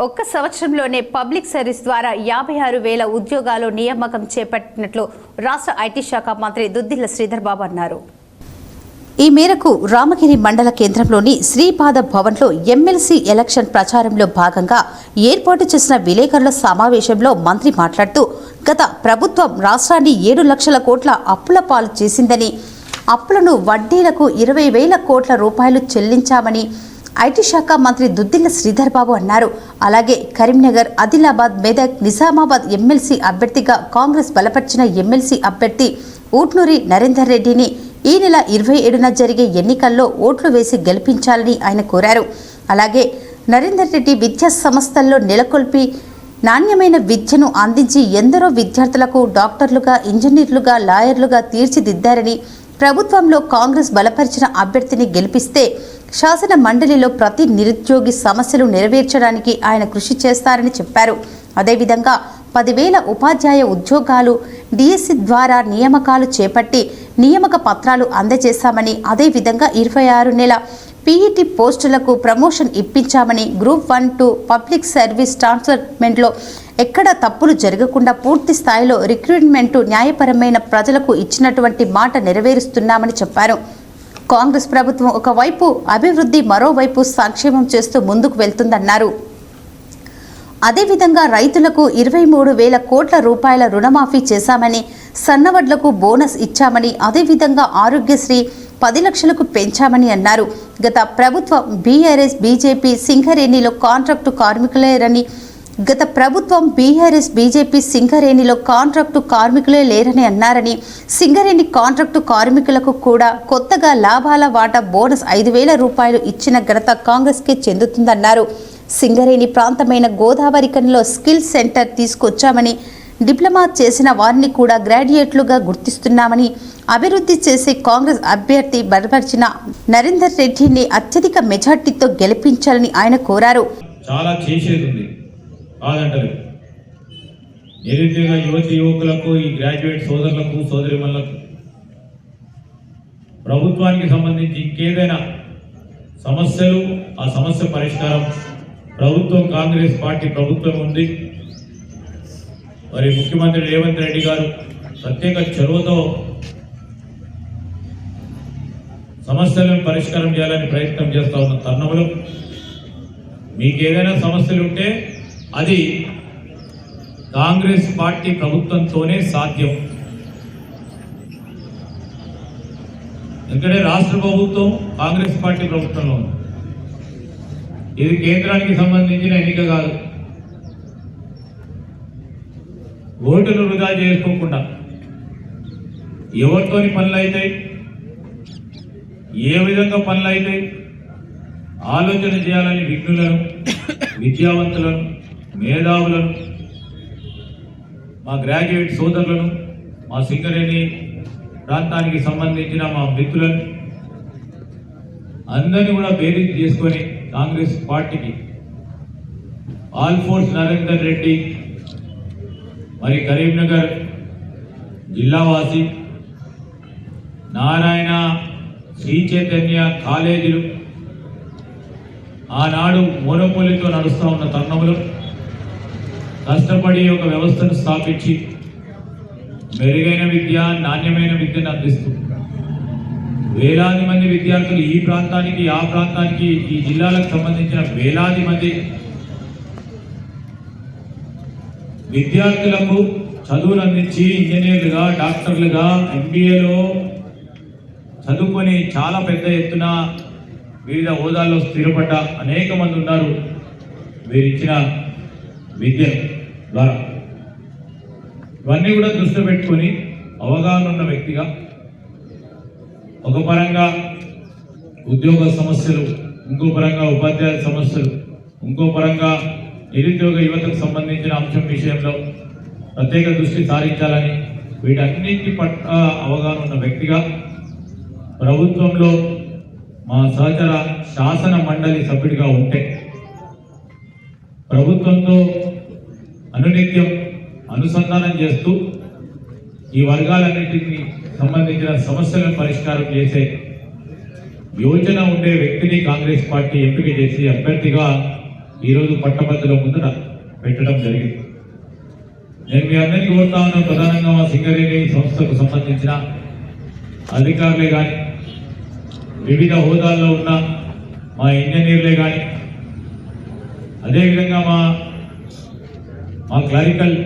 ఒక్క సంవత్సరంలోనే public service ద్వారా 56,000 ఉద్యోగాలు నియామకం చేపట్టినట్లు రాష్ట్ర ఐటీ శాఖ మంత్రి దుద్దిళ్ల శ్రీధర్ బాబు అన్నారు. ఈ మేరకు రామగిరి మండల కేంద్రంలోని శ్రీపాద భవన్లో ఎమ్మెల్సీ ఎలక్షన్ ప్రచారంలో భాగంగా ఏర్పాటు చేసిన విలేకరుల సమావేశంలో మంత్రి మాట్లాడుతూ గత ప్రభుత్వం రాష్ట్రాన్ని 7 లక్షల కోట్ల అప్పుల పాలు చేసిందని, అప్పులను వడ్డీలకు 20,000 కోట్ల రూపాయలు చెల్లించామని ఐటీ శాఖ మంత్రి దుద్దిళ్ల శ్రీధర్ బాబు అన్నారు. అలాగే కరీంనగర్, ఆదిలాబాద్, మెదక్, నిజామాబాద్ ఎమ్మెల్సీ అభ్యర్థిగా కాంగ్రెస్ బలపరిచిన ఎమ్మెల్సీ అభ్యర్థి ఊట్నూరి నరేందర్ రెడ్డిని ఈ నెల 27న జరిగే ఎన్నికల్లో ఓట్లు వేసి గెలిపించాలని ఆయన కోరారు. అలాగే నరేందర్ రెడ్డి విద్యా సంస్థల్లో నెలకొల్పి నాణ్యమైన విద్యను అందించి ఎందరో విద్యార్థులకు డాక్టర్లుగా, ఇంజనీర్లుగా, లాయర్లుగా తీర్చిదిద్దారని, ప్రభుత్వంలో కాంగ్రెస్ బలపరిచిన అభ్యర్థిని గెలిపిస్తే శాసన మండలిలో ప్రతి నిరుద్యోగి సమస్యలు నెరవేర్చడానికి ఆయన కృషి చేస్తారని చెప్పారు. అదేవిధంగా 10,000 ఉపాధ్యాయ ఉద్యోగాలు డిఎస్సి ద్వారా నియామకాలు చేపట్టి నియామక పత్రాలు అందజేశామని, అదేవిధంగా 26 నెల పీఈటీ పోస్టులకు ప్రమోషన్ ఇప్పించామని, గ్రూప్ 1-2 పబ్లిక్ సర్వీస్ ట్రాన్స్ఫర్మెంట్లో ఎక్కడ తప్పులు జరగకుండా పూర్తి స్థాయిలో రిక్రూట్మెంట్ న్యాయపరమైన ప్రజలకు ఇచ్చినటువంటి మాట నెరవేరుస్తున్నామని చెప్పారు. కాంగ్రెస్ ప్రభుత్వం ఒకవైపు అభివృద్ధి, మరోవైపు సంక్షేమం చేస్తూ ముందుకు వెళ్తుందన్నారు. అదేవిధంగా రైతులకు 23,000 కోట్ల రూపాయల రుణమాఫీ చేశామని, సన్నవడ్లకు బోనస్ ఇచ్చామని, అదేవిధంగా ఆరోగ్యశ్రీ 10 లక్షలకు పెంచామని అన్నారు. గత ప్రభుత్వం బీఆర్ఎస్, బీజేపీ సింగరేణిలో కాంట్రాక్టు కార్మికులే లేరని అన్నారని, సింగరేణి కాంట్రాక్టు కార్మికులకు కూడా కొత్తగా లాభాల వాటా బోనస్ 5,000 రూపాయలు ఇచ్చిన ఘనత కాంగ్రెస్కే చెందుతుందన్నారు. సింగరేణి ప్రాంతమైన గోదావరికనిలో స్కిల్ సెంటర్ తీసుకొచ్చామని, డిప్లొమా చేసిన వారిని కూడా గ్రాడ్యుయేట్లుగా గుర్తిస్తున్నామని, అభివృద్ధి చేసే కాంగ్రెస్ అభ్యర్థి బలపరిచిన నరేందర్ రెడ్డిని అత్యధిక మెజార్టీతో గెలిపించాలని ఆయన కోరారు. చాలా చేసేది ఉంది కాదంటారు. నిరుద్యోగ యువతి యువకులకు, ఈ గ్రాడ్యుయేట్ సోదరులకు, సోదరిమణులకు ప్రభుత్వానికి సంబంధించి ఇంకేదైనా సమస్యలు, ఆ సమస్య పరిష్కారం ప్రభుత్వం, కాంగ్రెస్ పార్టీ ప్రభుత్వం ఉంది. మరి ముఖ్యమంత్రి రేవంత్ రెడ్డి గారు ప్రత్యేక చొరవతో సమస్యలను పరిష్కారం చేయాలని ప్రయత్నం చేస్తూ ఉన్న తరుణంలో మీకు ఏదైనా సమస్యలు ఉంటే అది కాంగ్రెస్ పార్టీ ప్రభుత్వంతోనే సాధ్యం. ఎందుకంటే రాష్ట్ర ప్రభుత్వం కాంగ్రెస్ పార్టీ ప్రభుత్వంలో ఉంది. ఇది కేంద్రానికి సంబంధించిన ఎన్నిక కాదు. ఓటును వృధా చేసుకోకుండా ఎవరితోని పనులు అవుతాయి, ఏ విధంగా పనులు అవుతాయి ఆలోచన చేయాలని విఘ్నులను, విద్యావంతులను, మేధావులను, మా గ్రాడ్యుయేట్ సోదరులను, మా సింగరేణి ప్రాంతానికి సంబంధించిన మా మిత్రులను అందరినీ కూడా బేరీజ్ చేసుకొని కాంగ్రెస్ పార్టీకి ఆల్ ఫోర్స్ నరేందర్ రెడ్డి, మరి కరీంనగర్ జిల్లావాసి, నారాయణ, శ్రీ చైతన్య కాలేజీలు ఆనాడు మోనోపోలీతో నడుస్తూ ఉన్న తరుణంలో కష్టపడి ఒక వ్యవస్థను స్థాపించి మెరుగైన విద్య, నాణ్యమైన విద్యను అందిస్తూ వేలాది మంది విద్యార్థులు ఈ ప్రాంతానికి, ఆ ప్రాంతానికి, ఈ జిల్లాలకు సంబంధించిన వేలాది మంది విద్యార్థులకు చదువులు అందించి ఇంజనీర్లుగా, డాక్టర్లుగా, ఎంబీఏలో చదువుకొని చాలా పెద్ద ఎత్తున వివిధ హోదాల్లో స్థిరపడ్డ అనేక మంది ఉన్నారు. వీరిచ్చిన విద్య ద్వారా ఇవన్నీ కూడా దృష్టి పెట్టుకొని అవగాహన ఉన్న వ్యక్తిగా ఒక పరంగా ఉద్యోగ సమస్యలు, ఇంకో పరంగా ఉపాధ్యాయ సమస్యలు, ఇంకో పరంగా నిరుద్యోగ యువతకు సంబంధించిన అంశం విషయంలో ప్రత్యేక దృష్టి సారించాలని వీటన్నింటి పట్ల అవగాహన ఉన్న వ్యక్తిగా ప్రభుత్వంలో మా సహచర శాసన మండలి సభ్యుడిగా ఉంటే ప్రభుత్వంతో అనునిత్యం అనుసంధానం చేస్తూ ఈ వర్గాలన్నింటికి సంబంధించిన సమస్యలను పరిష్కారం చేసే యోచన ఉండే వ్యక్తిని కాంగ్రెస్ పార్టీ ఎంపిక చేసి అభ్యర్థిగా ఈరోజు పట్టభద్రుల ముందర పెట్టడం జరిగింది. నేను మీ అందరికీ కోరుతా ఉన్నాను, ప్రధానంగా మా సింగరేణి సంస్థకు సంబంధించిన అధికారులే కానీ, వివిధ హోదాల్లో ఉన్న మా ఇంజనీర్లే కానీ, అదేవిధంగా మా క్లరికల్